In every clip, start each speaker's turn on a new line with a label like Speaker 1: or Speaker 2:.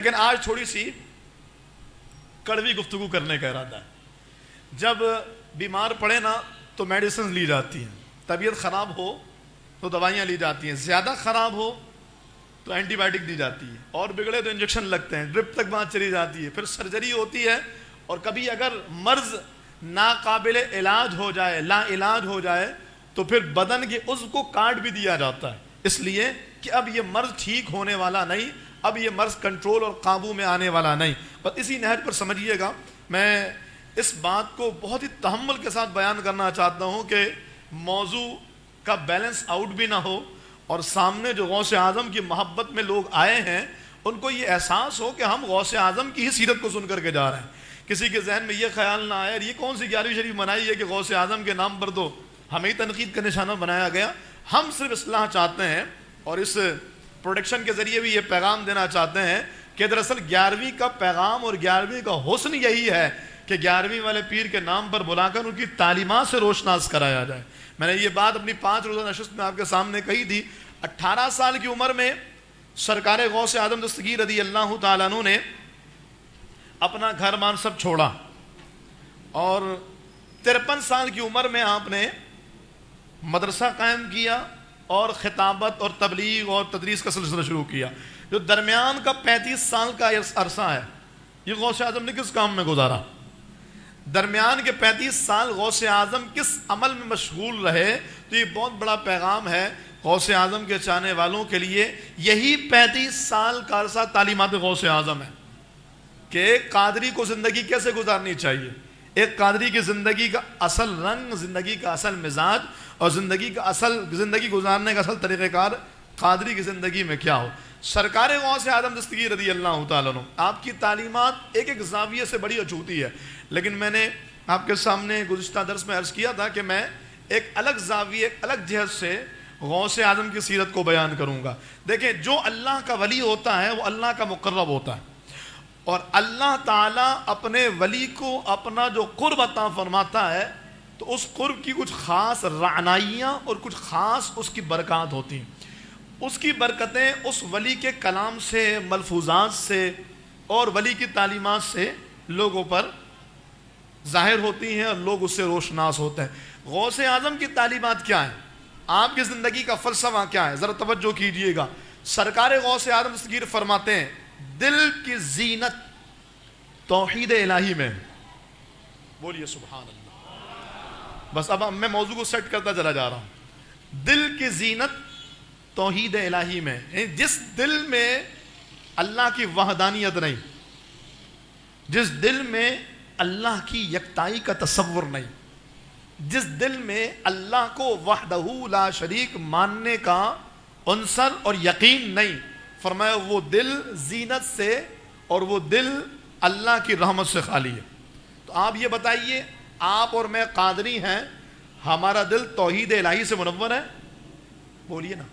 Speaker 1: لیکن آج تھوڑی سی کڑوی گفتگو کرنے کا ارادہ ہے۔ جب بیمار پڑے نا تو میڈیسن لی جاتی ہیں، طبیعت خراب ہو تو دوائیاں لی جاتی ہیں، زیادہ خراب ہو تو اینٹی بائیوٹک دی جاتی ہے، اور بگڑے تو انجیکشن لگتے ہیں، ڈرپ تک بات چلی جاتی ہے، پھر سرجری ہوتی ہے، اور کبھی اگر مرض ناقابل علاج ہو جائے، لا علاج ہو جائے تو پھر بدن کے عضو کو کاٹ بھی دیا جاتا ہے، اس لیے کہ اب یہ مرض ٹھیک ہونے والا نہیں، اب یہ مرض کنٹرول اور قابو میں آنے والا نہیں۔ بس اسی نہج پر سمجھیے گا، میں اس بات کو بہت ہی تحمل کے ساتھ بیان کرنا چاہتا ہوں کہ موضوع کا بیلنس آؤٹ بھی نہ ہو، اور سامنے جو غوث اعظم کی محبت میں لوگ آئے ہیں ان کو یہ احساس ہو کہ ہم غوث اعظم کی ہی سیرت کو سن کر کے جا رہے ہیں۔ کسی کے ذہن میں یہ خیال نہ آئے یہ کون سی 11ویں شریف منائی ہے کہ غوث اعظم کے نام پر تو ہمیں تنقید کا نشانہ بنایا گیا۔ ہم صرف اصلاح چاہتے ہیں، اور اس پروڈکشن کے ذریعے بھی یہ پیغام دینا چاہتے ہیں کہ دراصل 11ویں کا پیغام اور 11ویں کا حسن یہی ہے کہ 11ویں والے پیر کے نام پر بلا کر ان کی تعلیمات سے روشناس کرایا جائے۔ میں نے یہ بات اپنی 5 روزہ نشست میں آپ کے سامنے کہی تھی۔ 18 سال کی عمر میں سرکار غوث اعظم دستگیر رضی اللہ تعالیٰ عنہ نے اپنا گھر بار سب چھوڑا، اور 53 سال کی عمر میں آپ نے مدرسہ قائم کیا اور خطابت اور تبلیغ اور تدریس کا سلسلہ شروع کیا۔ جو درمیان کا 35 سال کا عرصہ ہے یہ غوث اعظم نے کس کام میں گزارا؟ درمیان کے 35 سال غوث اعظم کس عمل میں مشغول رہے؟ تو یہ بہت بڑا پیغام ہے غوث اعظم کے چاہنے والوں کے لیے۔ یہی 35 سال کا عرصہ تعلیمات غوث اعظم ہے کہ ایک قادری کو زندگی کیسے گزارنی چاہیے، ایک قادری کی زندگی کا اصل رنگ، زندگی کا اصل مزاج، اور زندگی گزارنے کا اصل طریقہ کار قادری کی زندگی میں کیا ہو۔ سرکار غوث اعظم دستگیر رضی اللہ تعالیٰ عنہ، آپ کی تعلیمات ایک ایک زاویے سے بڑی اچھوتی ہے، لیکن میں نے آپ کے سامنے گزشتہ درس میں عرض کیا تھا کہ میں ایک الگ زاویے، ایک الگ جہت سے غوث اعظم کی سیرت کو بیان کروں گا۔ دیکھیں، جو اللہ کا ولی ہوتا ہے وہ اللہ کا مقرب ہوتا ہے، اور اللہ تعالیٰ اپنے ولی کو اپنا جو قرب عطا فرماتا ہے تو اس قرب کی کچھ خاص رعنائیاں اور کچھ خاص اس کی برکات ہوتی ہیں۔ اس کی برکتیں اس ولی کے کلام سے، ملفوظات سے اور ولی کی تعلیمات سے لوگوں پر ظاہر ہوتی ہیں، اور لوگ اس سے روشناس ہوتے ہیں۔ غوث اعظم کی تعلیمات کیا ہیں؟ آپ کی زندگی کا فلسفہ کیا ہے؟ ذرا توجہ کیجئے گا۔ سرکار غوث اعظم دستگیر فرماتے ہیں دل کی زینت توحید الہی میں۔ بولیے سبحان اللہ۔ بس اب میں موضوع کو سیٹ کرتا چلا جا رہا ہوں۔ دل کی زینت توحید الہی میں، جس دل میں اللہ کی وحدانیت نہیں، جس دل میں اللہ کی یکتائی کا تصور نہیں، جس دل میں اللہ کو وحدہ لا شریک ماننے کا عنصر اور یقین نہیں، فرمایا وہ دل زینت سے اور وہ دل اللہ کی رحمت سے خالی ہے۔ تو آپ یہ بتائیے، آپ اور میں قادری ہیں، ہمارا دل توحید الہی سے منور ہے؟ بولیے نا،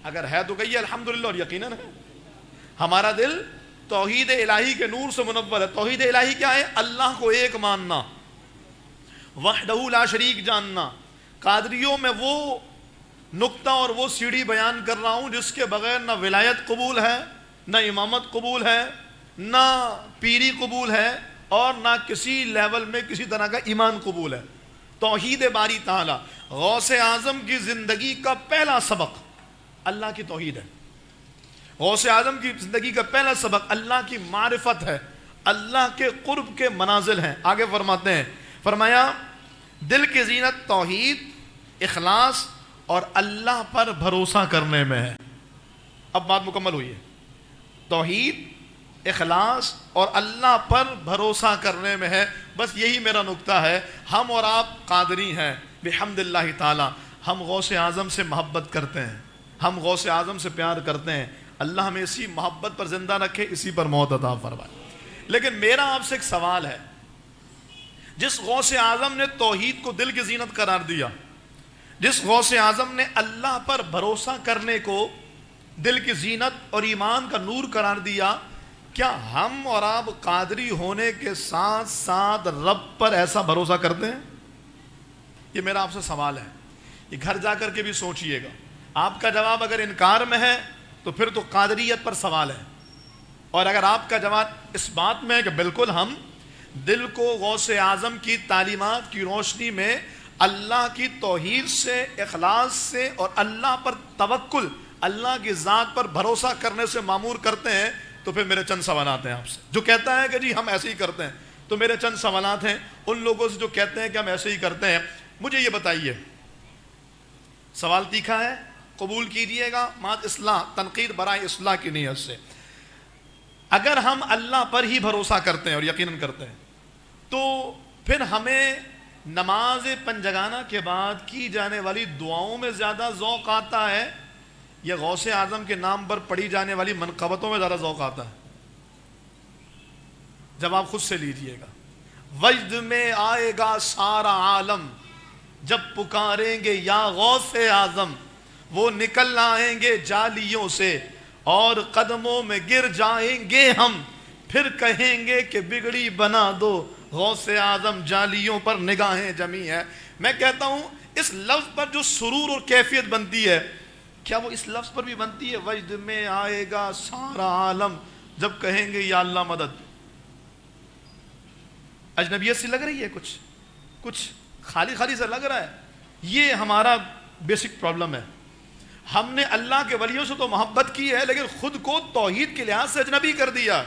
Speaker 1: اگر ہے تو کہیے الحمدللہ، اور یقیناً ہے۔ ہمارا دل توحید الہی کے نور سے منور ہے۔ توحید الہی کیا ہے؟ اللہ کو ایک ماننا، وحدہ لا شریک جاننا۔ قادریوں میں وہ نقطہ اور وہ سیڑھی بیان کر رہا ہوں جس کے بغیر نہ ولایت قبول ہے، نہ امامت قبول ہے، نہ پیری قبول ہے، اور نہ کسی لیول میں کسی طرح کا ایمان قبول ہے۔ توحید باری تعالی۔ غوث اعظم کی زندگی کا پہلا سبق اللہ کی توحید ہے۔ غوث اعظم کی زندگی کا پہلا سبق اللہ کی معرفت ہے، اللہ کے قرب کے منازل ہیں۔ آگے فرماتے ہیں، فرمایا دل کی زینت توحید، اخلاص اور اللہ پر بھروسہ کرنے میں ہے۔ اب بات مکمل ہوئی ہے۔ توحید، اخلاص اور اللہ پر بھروسہ کرنے میں ہے۔ بس یہی میرا نقطہ ہے۔ ہم اور آپ قادری ہیں بحمد اللہ تعالی، ہم غوث اعظم سے محبت کرتے ہیں، ہم غوث اعظم سے پیار کرتے ہیں۔ اللہ ہمیں اسی محبت پر زندہ رکھے، اسی پر موت عطا فرمائے۔ لیکن میرا آپ سے ایک سوال ہے، جس غوث اعظم نے توحید کو دل کی زینت قرار دیا، جس غوث اعظم نے اللہ پر بھروسہ کرنے کو دل کی زینت اور ایمان کا نور قرار دیا، کیا ہم اور آپ قادری ہونے کے ساتھ ساتھ رب پر ایسا بھروسہ کرتے ہیں؟ یہ میرا آپ سے سوال ہے، یہ گھر جا کر کے بھی سوچئے گا۔ آپ کا جواب اگر انکار میں ہے تو پھر تو قادریت پر سوال ہے، اور اگر آپ کا جواب اس بات میں ہے کہ بالکل ہم دل کو غوث اعظم کی تعلیمات کی روشنی میں اللہ کی توحید سے، اخلاص سے اور اللہ پر توکل، اللہ کی ذات پر بھروسہ کرنے سے معمور کرتے ہیں، تو پھر میرے چند سوالات ہیں آپ سے. جو کہتا ہے کہ جی ہم ایسے ہی کرتے ہیں، تو میرے چند سوالات ہیں ان لوگوں سے جو کہتے ہیں کہ ہم ایسے ہی کرتے ہیں. مجھے یہ بتائیے، سوال تیکھا ہے، قبول کیجئے گا، مات اصلاح، تنقید برائے اصلاح کی نیت سے. اگر ہم اللہ پر ہی بھروسہ کرتے ہیں اور یقیناً کرتے ہیں، تو پھر ہمیں نماز پنجگانہ کے بعد کی جانے والی دعاؤں میں زیادہ ذوق آتا ہے یا غوث اعظم کے نام پر پڑھی جانے والی منقبتوں میں زیادہ ذوق آتا ہے؟ جواب خود سے لیجئے گا. وجد میں آئے گا سارا عالم، جب پکاریں گے یا غوث اعظم، وہ نکل آئیں گے جالیوں سے اور قدموں میں گر جائیں گے ہم، پھر کہیں گے کہ بگڑی بنا دو غوث اعظم، جالیوں پر نگاہیں جمی ہے. میں کہتا ہوں اس لفظ پر جو سرور اور کیفیت بنتی ہے، کیا وہ اس لفظ پر بھی بنتی ہے؟ وجد میں آئے گا سارا عالم، جب کہیں گے یا اللہ مدد. اجنبیت سی لگ رہی ہے، کچھ خالی خالی سے لگ رہا ہے. یہ ہمارا بیسک پرابلم ہے. ہم نے اللہ کے ولیوں سے تو محبت کی ہے، لیکن خود کو توحید کے لحاظ سے اجنبی کر دیا.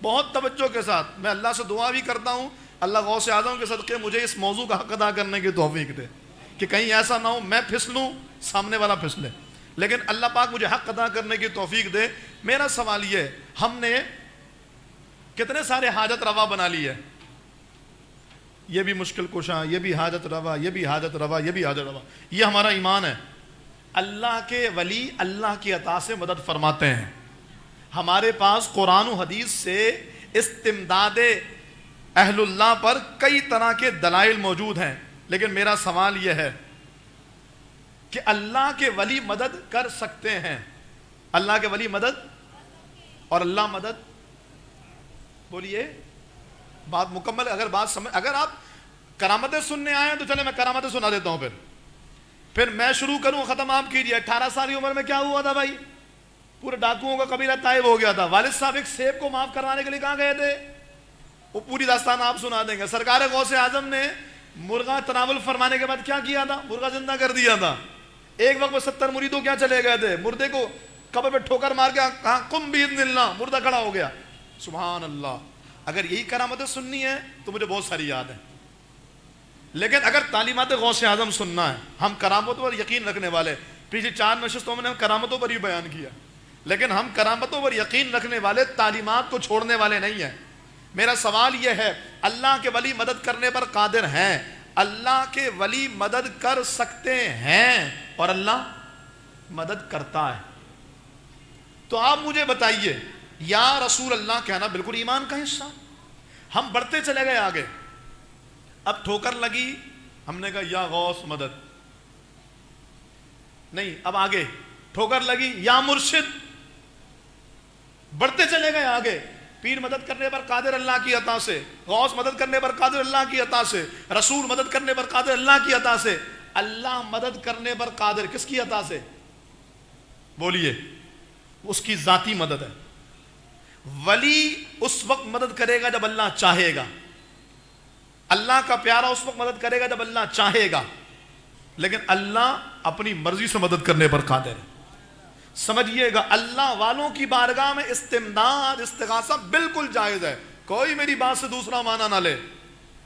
Speaker 1: بہت توجہ کے ساتھ میں اللہ سے دعا بھی کرتا ہوں، اللہ غوث اعظم کے صدقے مجھے اس موضوع کا حق ادا کرنے کی توفیق دے، کہ کہیں ایسا نہ ہو میں پھسلوں، سامنے والا پھسلے. لیکن اللہ پاک مجھے حق ادا کرنے کی توفیق دے. میرا سوال یہ ہے، ہم نے کتنے سارے حاجت روا بنا لی ہے، یہ بھی مشکل کشاں، یہ بھی حاجت روا، یہ بھی حاجت روا، یہ بھی حاجت روا. یہ ہمارا ایمان ہے. اللہ کے ولی اللہ کی عطا سے مدد فرماتے ہیں. ہمارے پاس قرآن و حدیث سے استمداد اہل اللہ پر کئی طرح کے دلائل موجود ہیں. لیکن میرا سوال یہ ہے کہ اللہ کے ولی مدد کر سکتے ہیں؟ اللہ کے ولی مدد اور اللہ مدد، بولیے بات مکمل. اگر بات سمجھ، اگر آپ کرامتیں سننے آئے ہیں تو چلے میں کرامتیں سنا دیتا ہوں. پھر میں شروع کروں، ختم آپ کیجئے. 18 سال کی عمر میں کیا ہوا تھا بھائی؟ پورے ڈاکوؤں کا قبیلہ طائب ہو گیا تھا. والد صاحب ایک سیب کو معاف کروانے کے لیے کہاں گئے تھے؟ وہ پوری داستان آپ سنا دیں گے. سرکار غوث اعظم نے مرغا تناول فرمانے کے بعد کیا کیا تھا؟ مرغا زندہ کر دیا تھا. ایک وقت میں 70 مریدوں کیا چلے گئے تھے، مردے کو قبر پہ ٹھوکر مار کے کہا قم باذن اللہ، مردہ کھڑا ہو گیا. سبحان اللہ. اگر یہی کرامتیں سننی ہے تو مجھے بہت ساری یاد ہے. لیکن اگر تعلیمات غوث اعظم سننا ہے، ہم کرامتوں پر یقین رکھنے والے، پچھلی 4 نشستوں میں نے ہم کرامتوں پر ہی بیان کیا، لیکن ہم کرامتوں پر یقین رکھنے والے، تعلیمات کو چھوڑنے والے نہیں ہیں. میرا سوال یہ ہے، اللہ کے ولی مدد کرنے پر قادر ہیں، اللہ کے ولی مدد کر سکتے ہیں اور اللہ مدد کرتا ہے. تو آپ مجھے بتائیے، یا رسول اللہ کہنا بالکل ایمان کا حصہ. ہم بڑھتے چلے گئے آگے. اب ٹھوکر لگی، ہم نے کہا یا غوث مدد نہیں. اب آگے ٹھوکر لگی، یا مرشد. بڑھتے چلے گئے آگے. پیر مدد کرنے پر قادر اللہ کی عطا سے، غوث مدد کرنے پر قادر اللہ کی عطا سے، رسول مدد کرنے پر قادر اللہ کی عطا سے. اللہ مدد کرنے پر قادر کس کی عطا سے؟ بولیے. اس کی ذاتی مدد ہے. ولی اس وقت مدد کرے گا جب اللہ چاہے گا. اللہ کا پیارا اس وقت مدد کرے گا جب اللہ چاہے گا. لیکن اللہ اپنی مرضی سے مدد کرنے پر قادر ہے. سمجھیے گا، اللہ والوں کی بارگاہ میں استمداد، استغاثہ بالکل جائز ہے. کوئی میری بات سے دوسرا معنی نہ لے.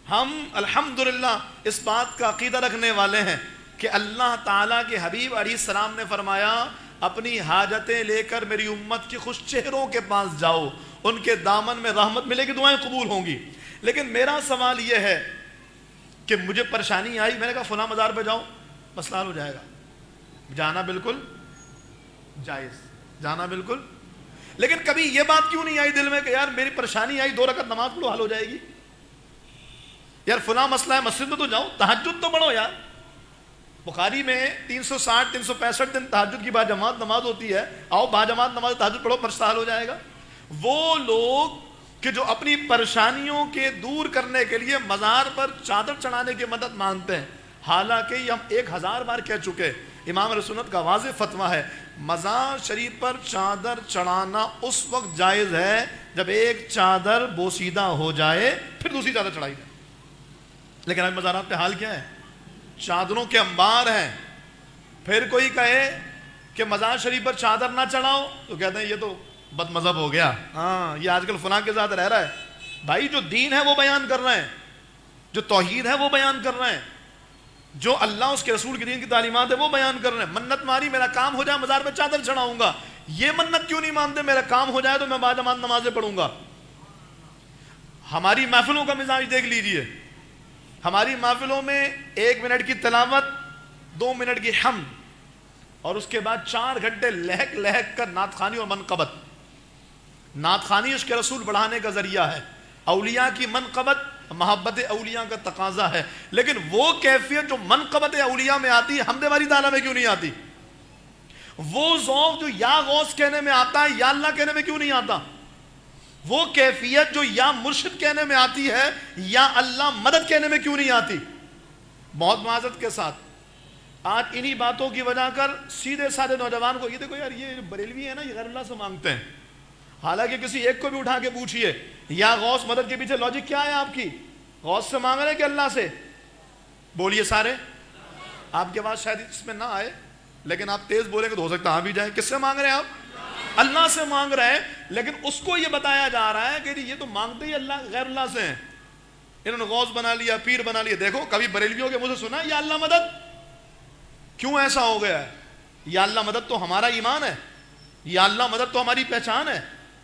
Speaker 1: ہم الحمدللہ اس بات کا عقیدہ رکھنے والے ہیں کہ اللہ تعالیٰ کے حبیب علیہ السلام نے فرمایا، اپنی حاجتیں لے کر میری امت کے خوش چہروں کے پاس جاؤ، ان کے دامن میں رحمت ملے گی، دعائیں قبول ہوں گی. لیکن میرا سوال یہ ہے کہ مجھے پریشانی آئی، میں نے کہا فلاں مزار پہ جاؤ، مسئلہ حل ہو جائے گا. جانا بالکل جائز، جانا بالکل. لیکن کبھی یہ بات کیوں نہیں آئی دل میں کہ یار میری پریشانی آئی، 2 رکعت نماز پڑھو حل ہو جائے گی؟ یار فلاں مسئلہ ہے، مسجد میں تو جاؤ، تہجد تو پڑھو یار. بخاری میں 360 365 دن تہجد کی باجماعت نماز ہوتی ہے. آؤ باجماعت نماز تہجد پڑھو، مسئلہ حل ہو جائے گا. وہ لوگ کہ جو اپنی پریشانیوں کے دور کرنے کے لیے مزار پر چادر چڑھانے کی مدد مانگتے ہیں، حالانکہ یہ ہم 1000 بار کہہ چکے. امام اہل سنت کا واضح فتویٰ ہے مزار شریف پر چادر چڑھانا اس وقت جائز ہے جب ایک چادر بوسیدہ ہو جائے پھر دوسری چادر چڑھائی جائے. لیکن اب مزارات پہ حال کیا ہے؟ چادروں کے انبار ہیں. پھر کوئی کہے کہ مزار شریف پر چادر نہ چڑھاؤ تو کہتے ہیں یہ تو بد مذہب ہو گیا. ہاں یہ آج کل فلاں کے ساتھ رہ رہا ہے. بھائی جو دین ہے وہ بیان کر رہے ہیں, جو توحید ہے وہ بیان کر رہے ہیں, جو اللہ اس کے رسول کے دین کی تعلیمات ہے وہ بیان کر رہے ہیں. منت ماری میرا کام ہو جائے مزار پہ چادر چڑھاؤں گا, یہ منت کیوں نہیں مانتے میرا کام ہو جائے تو میں باجماعت نمازیں پڑھوں گا. ہماری محفلوں کا مزاج دیکھ لیجئے. ہماری محفلوں میں 1 منٹ کی تلاوت, 2 منٹ کی حمد, اور اس کے بعد 4 گھنٹے لہک لہک کر نعت خوانی اور منقبت. نعت خوانی اس کے رسول بڑھانے کا ذریعہ ہے, اولیاء کی منقبت محبت اولیاء کا تقاضا ہے. لیکن وہ کیفیت جو منقبت اولیاء میں آتی ہے حمد باری تعالیٰ میں کیوں نہیں آتی؟ وہ ذوق جو یا غوث کہنے میں آتا ہے یا اللہ کہنے میں کیوں نہیں آتا؟ وہ کیفیت جو یا مرشد کہنے میں آتی ہے یا اللہ مدد کہنے میں کیوں نہیں آتی؟ بہت معذرت کے ساتھ آج انہی باتوں کی وجہ کر سیدھے سادھے نوجوان کو یہ دیکھو یار یہ بریلوی ہے نا یہ غیر اللہ سے مانگتے ہیں. حالانکہ کسی ایک کو بھی اٹھا کے پوچھئے یا غوث مدد کے پیچھے لاجک کیا ہے آپ کی؟ غوث سے مانگ رہے ہیں کہ اللہ سے؟ بولیے سارے. آپ کے پاس شاید اس میں نہ آئے لیکن آپ تیز بولیں گے تو ہو سکتا آ بھی جائے. کس سے مانگ رہے ہیں آپ؟ اللہ سے مانگ رہے ہیں. لیکن اس کو یہ بتایا جا رہا ہے کہ یہ تو مانگتے ہی اللہ غیر اللہ سے ہیں. انہوں نے غوث بنا لیا, پیر بنا لیا. دیکھو کبھی بریلویوں کے منہ سے سنا یا اللہ مدد؟ کیوں ایسا ہو گیا ہے؟ یا اللہ مدد تو ہمارا ایمان ہے, یا اللہ مدد تو ہماری پہچان ہے,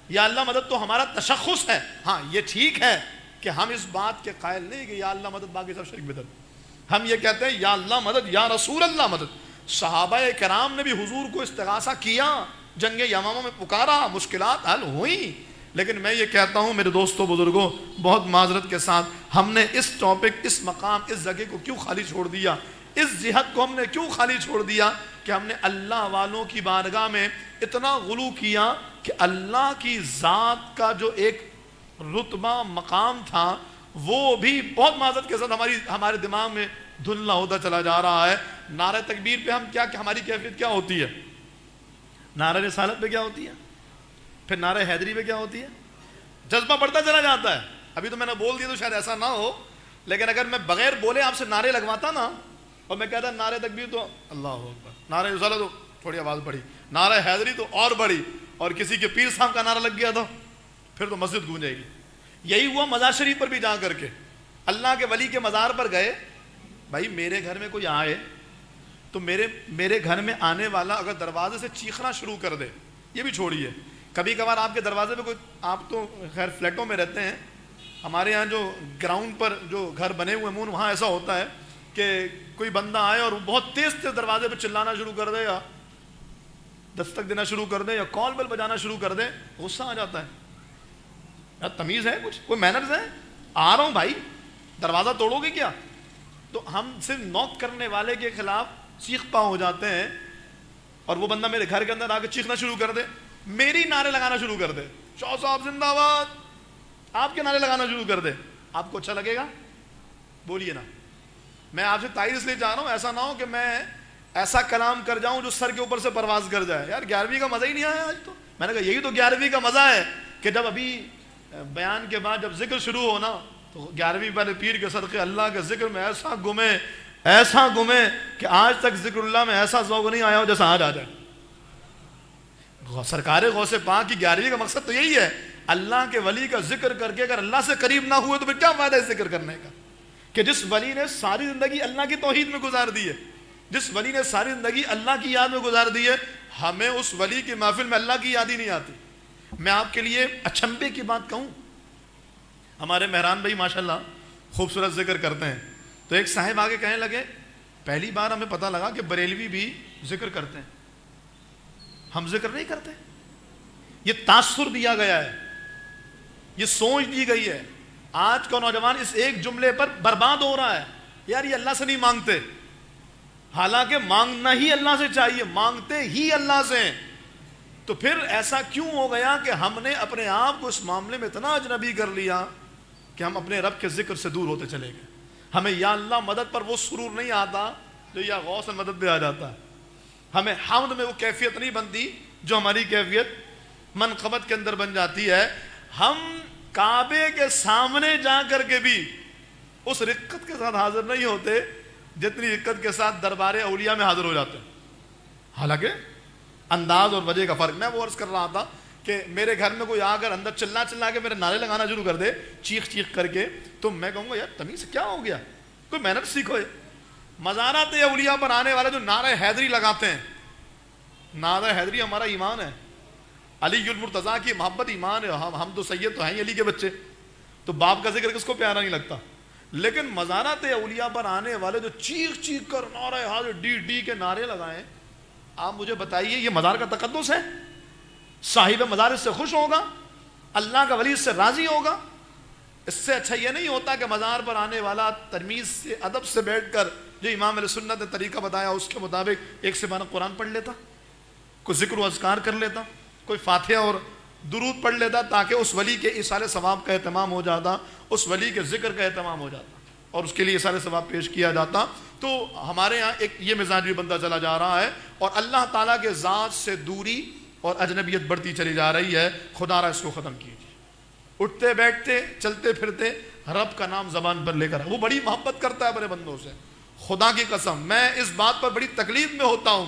Speaker 1: یا اللہ مدد تو ہمارا تشخص ہے. ہاں یہ ٹھیک ہے کہ ہم اس بات کے قائل نہیں کہ یا اللہ مدد باقی سب شرک بدعت. ہم یہ کہتے ہیں یا اللہ مدد یا رسول اللہ مدد. صحابہ کرام نے بھی حضور کو استغاثہ کیا, جنگ یمامہ میں پکارا, مشکلات حل ہوئیں. لیکن میں یہ کہتا ہوں میرے دوستوں بزرگوں بہت معذرت کے ساتھ ہم نے اس ٹاپک, اس مقام, اس جگہ کو کیوں خالی چھوڑ دیا؟ اس جہت کو ہم نے کیوں خالی چھوڑ دیا کہ ہم نے اللہ والوں کی بارگاہ میں اتنا غلو کیا کہ اللہ کی ذات کا جو ایک رتبہ مقام تھا وہ بھی بہت معذرت کے ساتھ ہمارے دماغ میں دھندلا ہوتا چلا جا رہا ہے. نعرہ تکبیر پہ ہم کیا کہ ہماری کیفیت کیا ہوتی ہے؟ نعرہ رسالت پہ کیا ہوتی ہے؟ پھر نعرہ حیدری پہ کیا ہوتی ہے؟ جذبہ بڑھتا چلا جاتا ہے. ابھی تو میں نے بول دیا تو شاید ایسا نہ ہو, لیکن اگر میں بغیر بولے آپ سے نعرے لگواتا نا اور میں کہتا نعرہ تکبیر تو اللہ اکبر, نعرہ رسالت تو تھوڑی آواز بڑھی, نعرہ حیدری تو اور بڑی, اور کسی کے پیر صاحب کا نعرہ لگ گیا تو پھر تو مسجد گونجے گی. یہی ہوا مزار شریف پر بھی جا کر کے اللہ کے ولی کے مزار پر گئے. بھائی میرے گھر میں کوئی آئے تو میرے گھر میں آنے والا اگر دروازے سے چیخنا شروع کر دے, یہ بھی چھوڑیے, کبھی کبھار آپ کے دروازے پہ کوئی, آپ تو خیر فلیٹوں میں رہتے ہیں, ہمارے یہاں جو گراؤنڈ پر جو گھر بنے ہوئے ہیں وہاں ایسا ہوتا ہے کہ کوئی بندہ آئے اور بہت تیز تیز دروازے پہ چلانا شروع کر دے یا دستک دینا شروع کر دے یا کال بیل بجانا شروع کر دے, غصہ آ جاتا ہے. یار تمیز ہے کچھ, کوئی مینرز ہے؟ آ رہا ہوں بھائی, دروازہ توڑو گے کیا؟ تو ہم صرف نوک کرنے والے کے خلاف چیخ پاؤ ہو جاتے ہیں, اور وہ بندہ میرے گھر کے اندر آ کے چیخنا شروع کر دے, میری نعرے لگانا شروع کر دے, شاہ صاحب زندہ باد, آپ کے نعرے لگانا شروع کر دے. آپ کو اچھا لگے گا؟ بولیے نا. میں آپ سے تائید اس لیے چاہ رہا ہوں ایسا نہ ہو کہ میں ایسا کلام کر جاؤں جو سر کے اوپر سے پرواز کر جائے. یار 11ویں کا مزہ ہی نہیں آیا آج تو. میں نے کہا یہی تو 11ویں کا مزہ ہے کہ جب ابھی بیان کے بعد جب ذکر شروع ہو نا تو 11ویں والے پیر کے صدقے اللہ کے ذکر میں ایسا گمے کہ آج تک ذکر اللہ میں ایسا ذوق نہیں آیا ہو جیسا آج آ جائے. سرکار غوث پاک کی 11ویں کا مقصد تو یہی ہے, اللہ کے ولی کا ذکر کر کے اگر اللہ سے قریب نہ ہوئے تو پھر کیا فائدہ ہے ذکر کرنے کا؟ کہ جس ولی نے ساری زندگی اللہ کی توحید میں گزار دی ہے, جس ولی نے ساری زندگی اللہ کی یاد میں گزار دی ہے, ہمیں اس ولی کی محفل میں اللہ کی یاد ہی نہیں آتی. میں آپ کے لیے اچنبے کی بات کہوں, ہمارے مہران بھائی ماشاءاللہ خوبصورت ذکر کرتے ہیں, تو ایک صاحب آگے کہنے لگے پہلی بار ہمیں پتہ لگا کہ بریلوی بھی ذکر کرتے ہیں, ہم ذکر نہیں کرتے. یہ تاثر دیا گیا ہے, یہ سوچ دی گئی ہے. آج کا نوجوان اس ایک جملے پر برباد ہو رہا ہے, یار یہ اللہ سے نہیں مانگتے, حالانکہ مانگنا ہی اللہ سے چاہیے, مانگتے ہی اللہ سے ہیں. تو پھر ایسا کیوں ہو گیا کہ ہم نے اپنے آپ کو اس معاملے میں اتنا اجنبی کر لیا کہ ہم اپنے رب کے ذکر سے دور ہوتے چلے گئے. ہمیں یا اللہ مدد پر وہ سرور نہیں آتا جو یا غوث مدد پہ آ جاتا ہے. ہمیں حمد میں وہ کیفیت نہیں بنتی جو ہماری کیفیت منقبت کے اندر بن جاتی ہے. ہم کعبے کے سامنے جا کر کے بھی اس رقت کے ساتھ حاضر نہیں ہوتے جتنی رقت کے ساتھ دربار اولیاء میں حاضر ہو جاتے ہیں. حالانکہ انداز اور وجہ کا فرق. میں وہ عرض کر رہا تھا کہ میرے گھر میں کوئی آ کر اندر چلا کے میرے نعرے لگانا شروع کر دے چیخ کر کے, تو میں کہوں گا یار تمیز کیا ہو گیا, کوئی محنت سیکھو. مزارات اولیاء پر آنے والے جو نعرہ حیدری لگاتے ہیں, نعرہ حیدری ہمارا ایمان ہے, علی المرتضیٰ کی محبت ایمان ہے. ہم تو سید تو ہیں علی کے بچے, تو باپ کا ذکر کس کو پیارا نہیں لگتا. لیکن مزارات اولیاء پر آنے والے جو چیخ کر نعرہ حاضر ڈی کے نعرے لگائیں, آپ مجھے بتائیے یہ مزار کا تقدس ہے؟ صاحب مزار اس سے خوش ہوگا؟ اللہ کا ولی اس سے راضی ہوگا؟ اس سے اچھا یہ نہیں ہوتا کہ مزار پر آنے والا ترمیز سے ادب سے بیٹھ کر جو امام علیہ سنت نے طریقہ بتایا اس کے مطابق ایک سے بارہ قرآن پڑھ لیتا, کوئی ذکر و اذکار کر لیتا, کوئی فاتحہ اور درود پڑھ لیتا, تاکہ اس ولی کے ایصال ثواب کا اہتمام ہو جاتا, اس ولی کے ذکر کا اہتمام ہو جاتا اور اس کے لیے ایصال ثواب پیش کیا جاتا. تو ہمارے ہاں ایک یہ مزاج بھی بنتا چلا جا رہا ہے اور اللہ تعالیٰ کے ذات سے دوری اور اجنبیت بڑھتی چلی جا رہی ہے. خدا را اس کو ختم کیجیے. اٹھتے بیٹھتے چلتے پھرتے رب کا نام زبان پر لے کر, وہ بڑی محبت کرتا ہے اپنے بندوں سے. خدا کی قسم میں اس بات پر بڑی تکلیف میں ہوتا ہوں.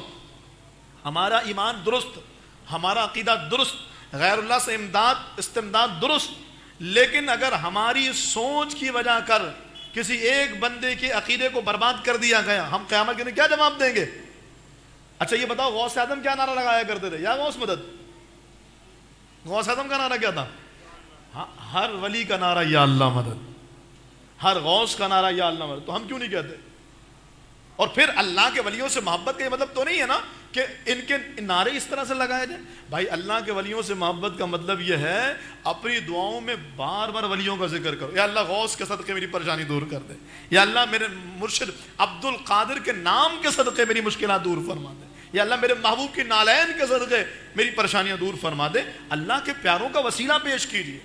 Speaker 1: ہمارا ایمان درست, ہمارا عقیدہ درست, غیر اللہ سے استمداد درست, لیکن اگر ہماری سوچ کی وجہ کر کسی ایک بندے کے عقیدے کو برباد کر دیا گیا, ہم قیامت کے دن کیا جواب دیں گے؟ اچھا یہ بتاؤ غوث اعظم کیا نعرہ لگایا کرتے تھے؟ یا غوث مدد. غوث اعظم کا نعرہ کیا تھا؟ ہر ولی کا نعرہ یا اللہ مدد, ہر غوث کا نعرہ یا اللہ مدد. تو ہم کیوں نہیں کہتے؟ اور پھر اللہ کے ولیوں سے محبت کا یہ مطلب تو نہیں ہے نا کہ ان کے نعرے اس طرح سے لگائے جائیں. بھائی اللہ کے ولیوں سے محبت کا مطلب یہ ہے اپنی دعاؤں میں بار بار ولیوں کا ذکر کرو. یا اللہ غوث کے صدقے میری پریشانی دور کر دے, یا اللہ میرے مرشد عبد القادر کے نام کے صدقے میری مشکلات دور فرما دے, یا اللہ میرے محبوب کی نالین کے صدقے میری پریشانیاں دور فرما دے. اللہ کے پیاروں کا وسیلہ پیش کیجیے,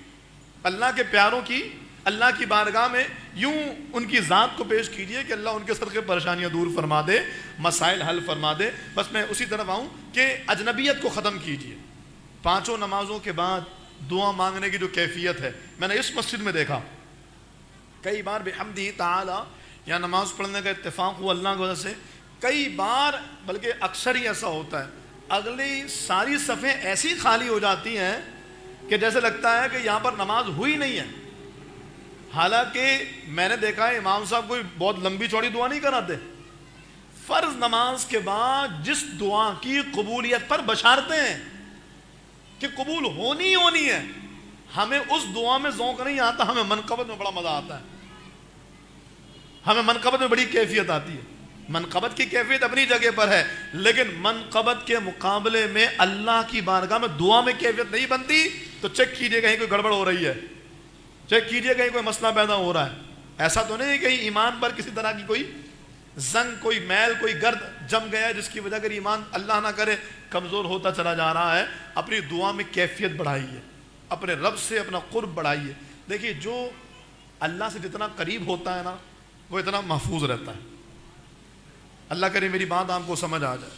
Speaker 1: اللہ کے پیاروں کی اللہ کی بارگاہ میں یوں ان کی ذات کو پیش کیجئے کہ اللہ ان کے صدقے پریشانیاں دور فرما دے, مسائل حل فرما دے. بس میں اسی طرف آؤں کہ اجنبیت کو ختم کیجئے. پانچوں نمازوں کے بعد دعا مانگنے کی جو کیفیت ہے, میں نے اس مسجد میں دیکھا کئی بار بحمدہ تعالی یا نماز پڑھنے کا اتفاق ہوا اللہ کی وجہ سے, کئی بار بلکہ اکثر ہی ایسا ہوتا ہے اگلی ساری صفیں ایسی خالی ہو جاتی ہیں کہ جیسے لگتا ہے کہ یہاں پر نماز ہوئی نہیں ہے. حالانکہ میں نے دیکھا ہے امام صاحب کوئی بہت لمبی چوڑی دعا نہیں کراتے, فرض نماز کے بعد جس دعا کی قبولیت پر بشارتیں ہیں کہ قبول ہونی ہے, ہمیں اس دعا میں ذوق نہیں آتا, ہمیں منقبت میں بڑا مزہ آتا ہے, ہمیں منقبت میں بڑی کیفیت آتی ہے. منقبت کی کیفیت اپنی جگہ پر ہے, لیکن منقبت کے مقابلے میں اللہ کی بارگاہ میں دعا میں کیفیت نہیں بنتی. تو چیک کیجئے کہیں کوئی گڑبڑ ہو رہی ہے, چیک کیجئے کہیں کوئی مسئلہ پیدا ہو رہا ہے. ایسا تو نہیں کہیں ایمان پر کسی طرح کی کوئی زنگ, کوئی میل, کوئی گرد جم گیا ہے جس کی وجہ کر ایمان اللہ نہ کرے کمزور ہوتا چلا جا رہا ہے. اپنی دعا میں کیفیت بڑھائیے, اپنے رب سے اپنا قرب بڑھائیے. دیکھیے جو اللہ سے جتنا قریب ہوتا ہے نا وہ اتنا محفوظ رہتا ہے. اللہ کرے میری بات آپ کو سمجھ آ جائے.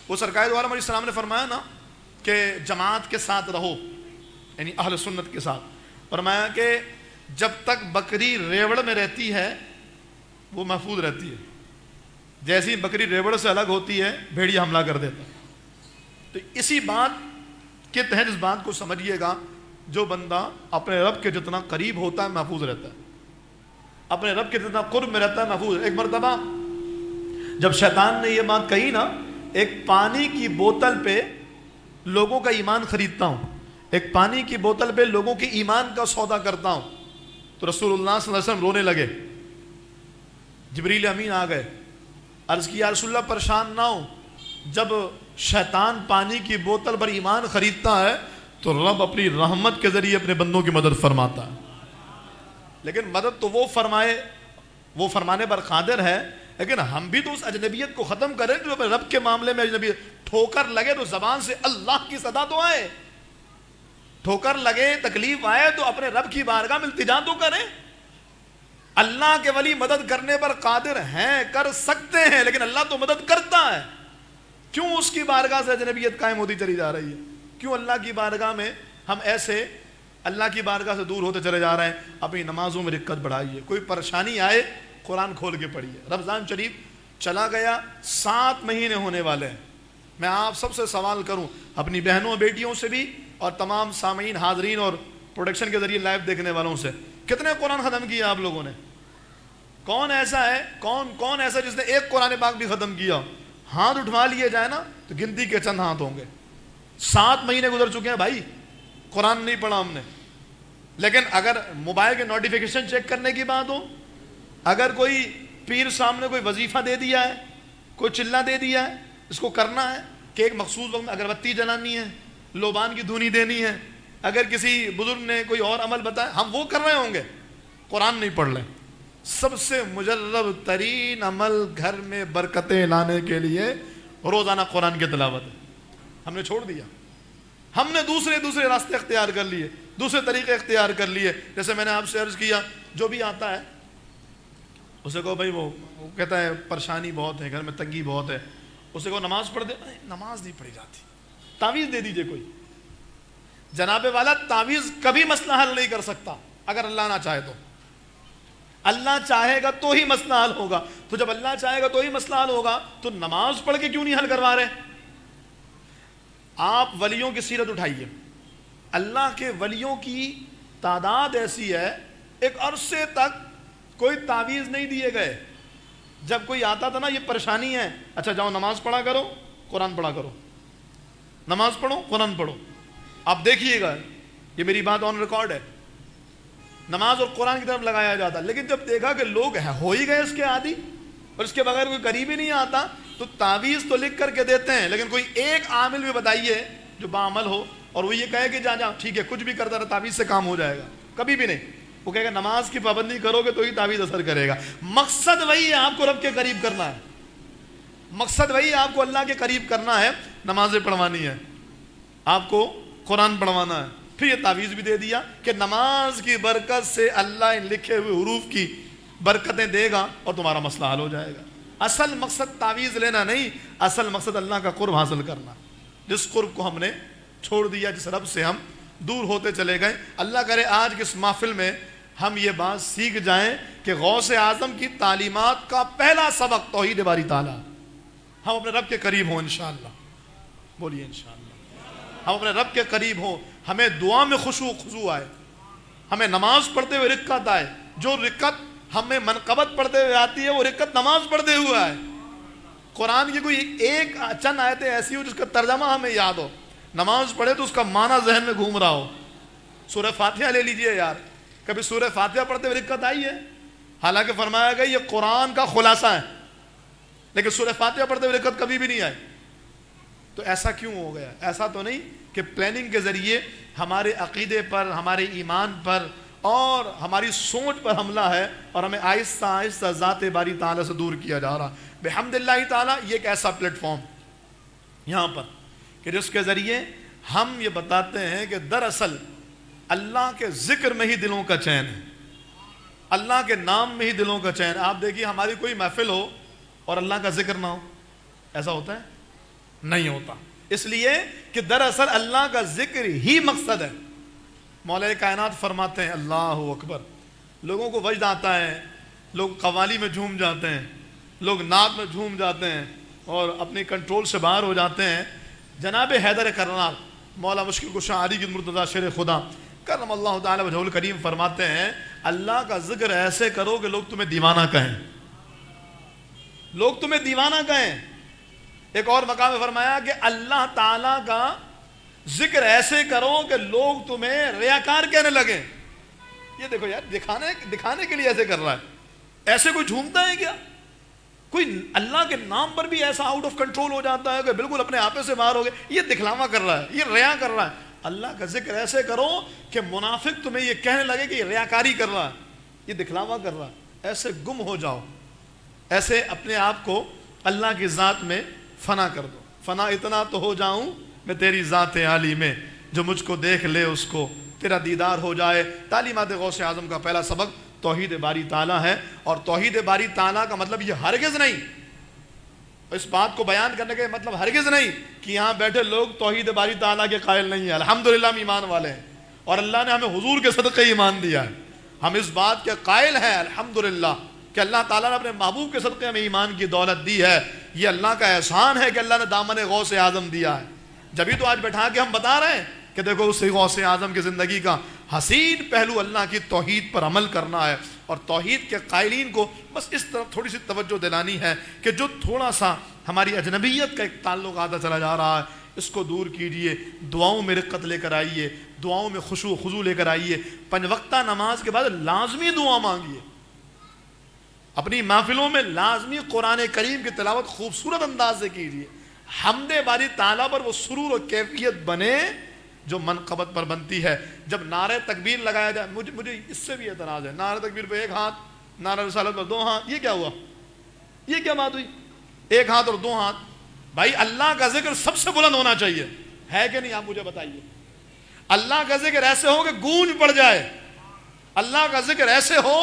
Speaker 1: وہ سرکار دو عالم علیہ السلام نے فرمایا نا کہ جماعت کے ساتھ رہو, یعنی اہل سنت کے ساتھ. فرمایا کہ جب تک بکری ریوڑ میں رہتی ہے وہ محفوظ رہتی ہے, جیسی بکری ریوڑ سے الگ ہوتی ہے بھیڑیا حملہ کر دیتا ہے. تو اسی بات کے تحت اس بات کو سمجھیے گا, جو بندہ اپنے رب کے جتنا قریب ہوتا ہے محفوظ رہتا ہے, اپنے رب کے جتنا قرب میں رہتا ہے محفوظ. ایک مرتبہ جب شیطان نے یہ بات کہی نا, ایک پانی کی بوتل پہ لوگوں کا ایمان خریدتا ہوں, ایک پانی کی بوتل پہ لوگوں کے ایمان کا سودا کرتا ہوں, تو رسول اللہ صلی اللہ علیہ وسلم رونے لگے. جبریل امین آ گئے, عرض کیا رسول اللہ پریشان نہ ہو, جب شیطان پانی کی بوتل پر ایمان خریدتا ہے تو رب اپنی رحمت کے ذریعے اپنے بندوں کی مدد فرماتا ہے. لیکن مدد تو وہ فرمائے, وہ فرمانے پر قادر ہے, لیکن ہم بھی تو اس اجنبیت کو ختم کریں جو رب کے معاملے میں اجنبیت. ٹھوکر لگے تو زبان سے اللہ کی صدا تو آئے, ٹھوکر لگے تکلیف آئے تو اپنے رب کی بارگاہ میں التجا تو کریں. اللہ کے ولی مدد کرنے پر قادر ہیں، کر سکتے ہیں، لیکن اللہ تو مدد کرتا ہے. کیوں اس کی بارگاہ سے اجنبیت قائم ہوتی چلی جا رہی ہے؟ کیوں اللہ کی بارگاہ میں ہم ایسے اللہ کی بارگاہ سے دور ہوتے چلے جا رہے ہیں؟ اپنی نمازوں میں رکت بڑھائیے. کوئی پریشانی آئے قرآن کھول کے پڑھیے. رمضان شریف چلا گیا، 7 مہینے ہونے والے ہیں. میں آپ سب سے سوال کروں، اپنی بہنوں بیٹیوں سے بھی اور تمام سامعین حاضرین اور پروڈکشن کے ذریعے لائیو دیکھنے والوں سے، کتنے قرآن ختم کیا آپ لوگوں نے؟ کون ایسا ہے، کون ایسا جس نے ایک قرآن پاک بھی ختم کیا؟ ہاتھ اٹھوا لیے جائے نا تو گنتی کے چند ہاتھ ہوں گے. 7 مہینے گزر چکے ہیں بھائی، قرآن نہیں پڑھا ہم نے. لیکن اگر موبائل کے نوٹیفیکیشن چیک کرنے کی بات ہو، اگر کوئی پیر سامنے کوئی وظیفہ دے دیا ہے، کوئی چلہ دے دیا ہے، اس کو کرنا ہے کہ ایک مخصوص وقت میں اگربتی جلانی ہے، لوبان کی دھونی دینی ہے، اگر کسی بزرگ نے کوئی اور عمل بتایا ہم وہ کر رہے ہوں گے، قرآن نہیں پڑھ لیں. سب سے مجرب ترین عمل گھر میں برکتیں لانے کے لیے روزانہ قرآن کی تلاوت ہے. ہم نے چھوڑ دیا، ہم نے دوسرے راستے اختیار کر لیے، دوسرے طریقے اختیار کر لیے. جیسے میں نے آپ سے عرض کیا، جو بھی آتا ہے اسے کہو بھائی وہ کہتا ہے پریشانی بہت ہے، گھر میں تنگی بہت ہے، اسے کہو نماز پڑھ دے. نماز نہیں پڑھی جاتی، تعویذ دے دیجئے کوئی. جناب والا تعویذ کبھی مسئلہ حل نہیں کر سکتا اگر اللہ نہ چاہے تو. اللہ چاہے گا تو ہی مسئلہ حل ہوگا. تو جب اللہ چاہے گا تو ہی مسئلہ حل ہوگا تو نماز پڑھ کے کیوں نہیں حل کروا رہے؟ آپ ولیوں کی سیرت اٹھائیے، اللہ کے ولیوں کی تعداد ایسی ہے، ایک عرصے تک کوئی تعویذ نہیں دیے گئے. جب کوئی آتا تھا نا یہ پریشانی ہے، اچھا جاؤ نماز پڑھا کرو، قرآن پڑھا کرو، نماز پڑھو قرآن پڑھو. آپ دیکھیے گا، یہ میری بات آن ریکارڈ ہے، نماز اور قرآن کی طرف لگایا جاتا. لیکن جب دیکھا کہ لوگ ہو ہی گئے اس کے عادی اور اس کے بغیر کوئی قریب ہی نہیں آتا، تو تعویذ تو لکھ کر کے دیتے ہیں، لیکن کوئی ایک عامل بھی بتائیے جو باعمل ہو اور وہ یہ کہے کہ جا ٹھیک ہے کچھ بھی کرتا رہا تعویذ سے کام ہو جائے گا. کبھی بھی نہیں. وہ کہے گا نماز کی پابندی کرو گے تو ہی تعویذ اثر کرے گا. مقصد وہی ہے، آپ کو رب کے قریب کرنا ہے. مقصد وہی ہے، آپ کو اللہ کے قریب کرنا ہے. نمازیں پڑھوانی ہے، آپ کو قرآن پڑھوانا ہے. پھر یہ تعویذ بھی دے دیا کہ نماز کی برکت سے اللہ ان لکھے ہوئے حروف کی برکتیں دے گا اور تمہارا مسئلہ حل ہو جائے گا. اصل مقصد تعویذ لینا نہیں، اصل مقصد اللہ کا قرب حاصل کرنا. جس قرب کو ہم نے چھوڑ دیا، جس رب سے ہم دور ہوتے چلے گئے. اللہ کرے آج کی اس محفل میں ہم یہ بات سیکھ جائیں کہ غوث اعظم کی تعلیمات کا پہلا سبق توحید باری تعالیٰ. ہم اپنے رب کے قریب ہوں انشاءاللہ. بولیے انشاءاللہ. ہم اپنے رب کے قریب ہوں، ہمیں دعا میں خضوع آئے، ہمیں نماز پڑھتے ہوئے رکعت آئے. جو رکعت ہمیں منقبت پڑھتے ہوئے آتی ہے وہ رکعت نماز پڑھتے ہوئے آئے. قرآن کی کوئی ایک چند آیتیں ایسی ہو جس کا ترجمہ ہمیں یاد ہو. نماز پڑھے تو اس کا معنی ذہن میں گھوم رہا ہو. سورہ فاتحہ لے لیجئے یار، کبھی سورہ فاتحہ پڑھتے ہوئے رکعت آئی ہے؟ حالانکہ فرمایا گیا یہ قرآن کا خلاصہ ہے، لیکن سورہ فاتحہ پڑھتے ہوئے رکعت کبھی بھی نہیں آئی. تو ایسا کیوں ہو گیا؟ ایسا تو نہیں کہ پلاننگ کے ذریعے ہمارے عقیدے پر، ہمارے ایمان پر اور ہماری سوچ پر حملہ ہے اور ہمیں آہستہ آہستہ ذات باری تعالیٰ سے دور کیا جا رہا. بحمد اللہ تعالیٰ یہ ایک ایسا پلیٹ فارم یہاں پر کہ جس کے ذریعے ہم یہ بتاتے ہیں کہ دراصل اللہ کے ذکر میں ہی دلوں کا چین ہے، اللہ کے نام میں ہی دلوں کا چین. آپ دیکھیے ہماری کوئی محفل ہو اور اللہ کا ذکر نہ ہو، ایسا ہوتا ہے؟ نہیں ہوتا. اس لیے کہ دراصل اللہ کا ذکر ہی مقصد ہے. مولا کائنات فرماتے ہیں اللہ اکبر. لوگوں کو وجد آتا ہے، لوگ قوالی میں جھوم جاتے ہیں، لوگ نعت میں جھوم جاتے ہیں اور اپنی کنٹرول سے باہر ہو جاتے ہیں. جناب حیدر کرنال مولا مشکل کشا علی کی مرتضیٰ شیر خدا کرم اللہ تعالیٰ وجہہ الکریم فرماتے ہیں اللہ کا ذکر ایسے کرو کہ لوگ تمہیں دیوانہ کہیں، لوگ تمہیں دیوانہ کہیں. ایک اور مقام میں فرمایا کہ اللہ تعالیٰ کا ذکر ایسے کرو کہ لوگ تمہیں ریاکار کہنے لگیں. یہ دیکھو یار دکھانے کے لیے ایسے کر رہا ہے. ایسے کوئی جھومتا ہے کیا؟ کوئی اللہ کے نام پر بھی ایسا آؤٹ آف کنٹرول ہو جاتا ہے کہ بالکل اپنے آپے سے باہر ہو گئے. یہ دکھلاوا کر رہا ہے، یہ ریا کر رہا ہے. اللہ کا ذکر ایسے کرو کہ منافق تمہیں یہ کہنے لگے کہ یہ ریاکاری کر رہا ہے، یہ دکھلاوا کر رہا ہے. ایسے گم ہو جاؤ، ایسے اپنے آپ کو اللہ کی ذات میں فنا کر دو. فنا اتنا تو ہو جاؤں میں تیری ذات عالی میں، جو مجھ کو دیکھ لے اس کو تیرا دیدار ہو جائے. تعلیمات غوث اعظم کا پہلا سبق توحید باری تعالیٰ ہے. اور توحید باری تعالیٰ کا مطلب یہ ہرگز نہیں, اس بات کو بیان کرنے کا مطلب ہرگز نہیں کہ یہاں بیٹھے لوگ توحید باری تعالیٰ کے قائل نہیں ہیں. الحمدللہ ہم ایمان والے ہیں اور اللہ نے ہمیں حضور کے صدقے ایمان دیا ہے. ہم اس بات کے قائل ہیں الحمدللہ کہ اللہ تعالیٰ نے اپنے محبوب کے صدقے میں ایمان کی دولت دی ہے. یہ اللہ کا احسان ہے کہ اللہ نے دامن غوث اعظم دیا ہے. جبھی تو آج بیٹھا کے ہم بتا رہے ہیں کہ دیکھو اس غوث اعظم کی زندگی کا حسین پہلو اللہ کی توحید پر عمل کرنا ہے. اور توحید کے قائلین کو بس اس طرف تھوڑی سی توجہ دلانی ہے کہ جو تھوڑا سا ہماری اجنبیت کا ایک تعلق آتا چلا جا رہا ہے اس کو دور کیجئے. دعاؤں میں رقت لے کر آئیے, دعاؤں میں خشوع و خضوع لے کر آئیے. 5 وقتہ نماز کے بعد لازمی دعا مانگیے. اپنی محفلوں میں لازمی قرآن کریم کی تلاوت خوبصورت انداز سے کیجیے. حمد باری تعالیٰ پر وہ سرور و کیفیت بنے جو منقبت پر بنتی ہے. جب نعرہ تکبیر لگایا جائے, مجھے اس سے بھی اعتراض ہے, نعرہ تکبیر پہ 1 ہاتھ, نعرہ رسالت پر 2 ہاتھ, یہ کیا ہوا؟ یہ کیا بات ہوئی؟ 1 ہاتھ اور 2 ہاتھ. بھائی اللہ کا ذکر سب سے بلند ہونا چاہیے, ہے کہ نہیں؟ آپ مجھے بتائیے. اللہ کا ذکر ایسے ہو کہ گونج پڑ جائے. اللہ کا ذکر ایسے ہو,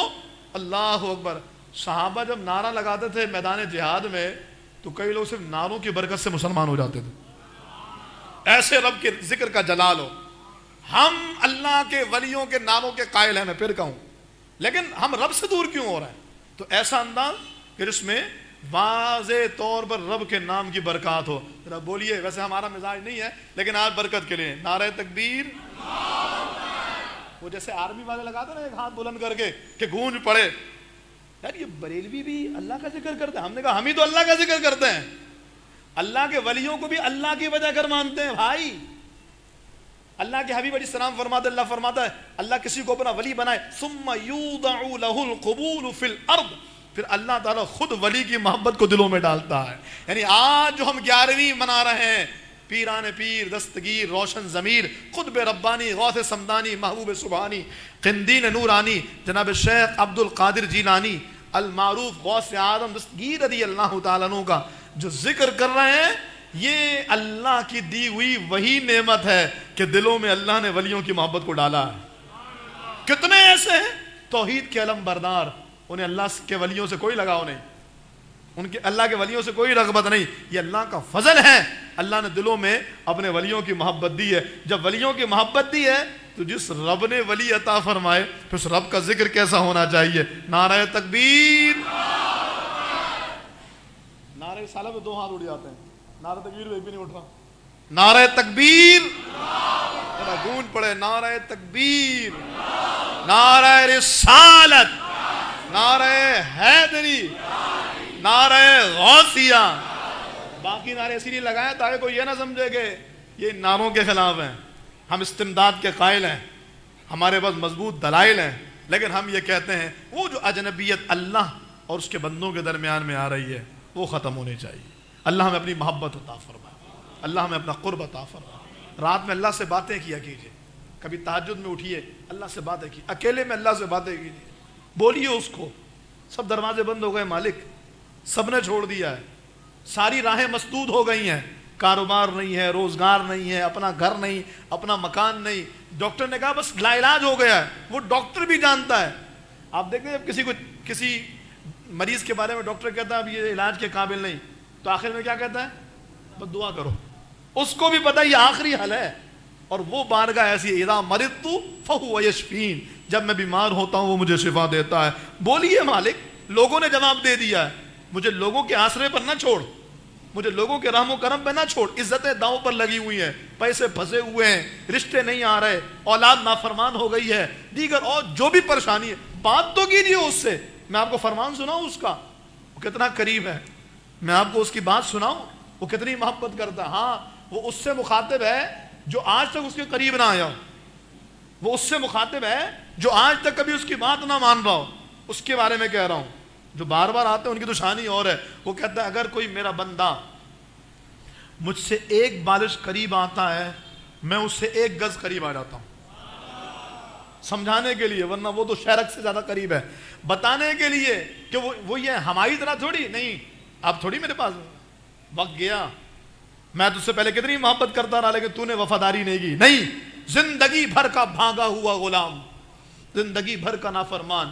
Speaker 1: اللہ اکبر. صحابہ جب نعرہ لگاتے تھے میدان جہاد میں تو کئی لوگ صرف نعروں کی برکت سے مسلمان ہو جاتے تھے. ایسے رب کے ذکر کا جلال ہو. ہم اللہ کے ولیوں کے ناموں کے قائل ہیں, میں پھر کہوں, لیکن ہم رب سے دور کیوں ہو رہے ہیں؟ تو ایسا انداز کہ جس میں واضح طور پر رب کے نام کی برکات ہو. ذرا بولیے, ویسے ہمارا مزاج نہیں ہے لیکن آج برکت کے لیے نعرہ تکبیر. وہ جیسے آرمی والے لگاتے نا 1 ہاتھ بلند کر کے کہ گونج پڑے. یار یہ بریلوی بھی اللہ کا ذکر کرتے ہیں. ہم نے کہا ہم ہی تو اللہ کا ذکر کرتے ہیں. اللہ کے ولیوں کو بھی اللہ کی وجہ کر مانتے ہیں بھائی. اللہ کے حبیب علیہ السلام فرماتے, اللہ فرماتا ہے اللہ کسی کو اپنا ولی بنائے ثم یوضع له القبول فی الارض, پھر اللہ تعالیٰ خود ولی کی محبت کو دلوں میں ڈالتا ہے. یعنی آج جو ہم 11ویں منا رہے ہیں, پیران پیر, دستگیر, روشن ضمیر, قطب ربانی, غوث سمدانی, محبوب سبحانی, قندیل نورانی, جناب شیخ عبد القادر جیلانی, المعروف غوث اعظم دستگیر رضی اللہ تعالیٰ عنہ کا جو ذکر کر رہے ہیں, یہ اللہ کی دی ہوئی وہی نعمت ہے کہ دلوں میں اللہ نے ولیوں کی محبت کو ڈالا ہے. کتنے ایسے ہیں توحید کے علم بردار, انہیں اللہ کے ولیوں سے کوئی لگاؤ نہیں, ان کے اللہ کے ولیوں سے کوئی رغبت نہیں. یہ اللہ کا فضل ہے, اللہ نے دلوں میں اپنے ولیوں کی محبت دی ہے. جب ولیوں کی محبت دی ہے تو جس رب نے ولی عطا فرمائے پھر اس رب کا ذکر کیسا ہونا چاہیے. نعرہ تکبیر. نعرہ رسالہ میں 2 ہاتھ اڑ جاتے ہیں, نعرہ تکبیر میں 1 بھی نہیں اٹھ رہا. نعرہ تکبیر, ذرا گونج پڑے. نعرہ تکبیر, نعرہ رسالت, نعرہ حیدری, نعرہ غوثیہ. باقی نعرے اسی لیے لگائے تاکہ کوئی یہ نہ سمجھے کہ یہ نعروں کے خلاف ہیں. ہم استمداد کے قائل ہیں, ہمارے پاس مضبوط دلائل ہیں, لیکن ہم یہ کہتے ہیں وہ جو اجنبیت اللہ اور اس کے بندوں کے درمیان میں آ رہی ہے وہ ختم ہونی چاہیے. اللہ ہمیں اپنی محبت عطا فرمائے, اللہ ہمیں اپنا قرب عطا فرمائے. رات میں اللہ سے باتیں کیا کیجیے, کبھی تہجد میں اٹھیے اللہ سے باتیں کیجیے, اکیلے میں اللہ سے باتیں کیجیے, بولیے اس کو. سب دروازے بند ہو گئے مالک, سب نے چھوڑ دیا ہے, ساری راہیں مسدود ہو گئی ہیں, کاروبار نہیں ہے, روزگار نہیں ہے, اپنا گھر نہیں, اپنا مکان نہیں. ڈاکٹر نے کہا بس لا علاج ہو گیا ہے, وہ ڈاکٹر بھی جانتا ہے. آپ دیکھیں جب کسی مریض کے بارے میں ڈاکٹر کہتا ہے اب یہ علاج کے قابل نہیں, تو آخر میں کیا کہتا ہے؟ بس دعا کرو. اس کو بھی پتہ یہ آخری حل ہے, اور وہ بارگاہ ایسی ہے, اذا مرضت فہو یشفین, جب میں بیمار ہوتا ہوں وہ مجھے شفا دیتا ہے. بولیے مالک, لوگوں نے جواب دے دیا ہے, مجھے لوگوں کے آسرے پر نہ چھوڑ, مجھے لوگوں کے رحم و کرم پہ نہ چھوڑ. عزتیں داؤں پر لگی ہوئی ہیں, پیسے پھنسے ہوئے ہیں, رشتے نہیں آ رہے, اولاد نافرمان ہو گئی ہے, دیگر اور جو بھی پریشانی ہے, بات تو کیجیے اس سے. میں آپ کو فرمان سناؤں اس کا, وہ کتنا قریب ہے, میں آپ کو اس کی بات سناؤں وہ کتنی محبت کرتا ہے. ہاں وہ اس سے مخاطب ہے جو آج تک اس کے قریب نہ آیا ہو, وہ اس سے مخاطب ہے جو آج تک کبھی اس کی بات نہ مان رہا ہو. اس کے بارے میں کہہ رہا ہوں. جو بار بار آتے ہیں ان کی تو شانی اور ہے. وہ کہتا ہے اگر کوئی میرا بندہ مجھ سے 1 بالش قریب آتا ہے میں اس سے 1 گز قریب آ جاتا ہوں, سمجھانے کے لیے, ورنہ وہ تو شہرک سے زیادہ قریب ہے. بتانے کے لیے کہ وہ یہ ہماری طرح تھوڑی نہیں, اب تھوڑی میرے پاس وقت گیا, میں تجھ سے پہلے کتنی محبت کرتا رہا لیکن تو نے وفاداری نہیں کی. نہیں, زندگی بھر کا بھاگا ہوا غلام, زندگی بھر کا نافرمان,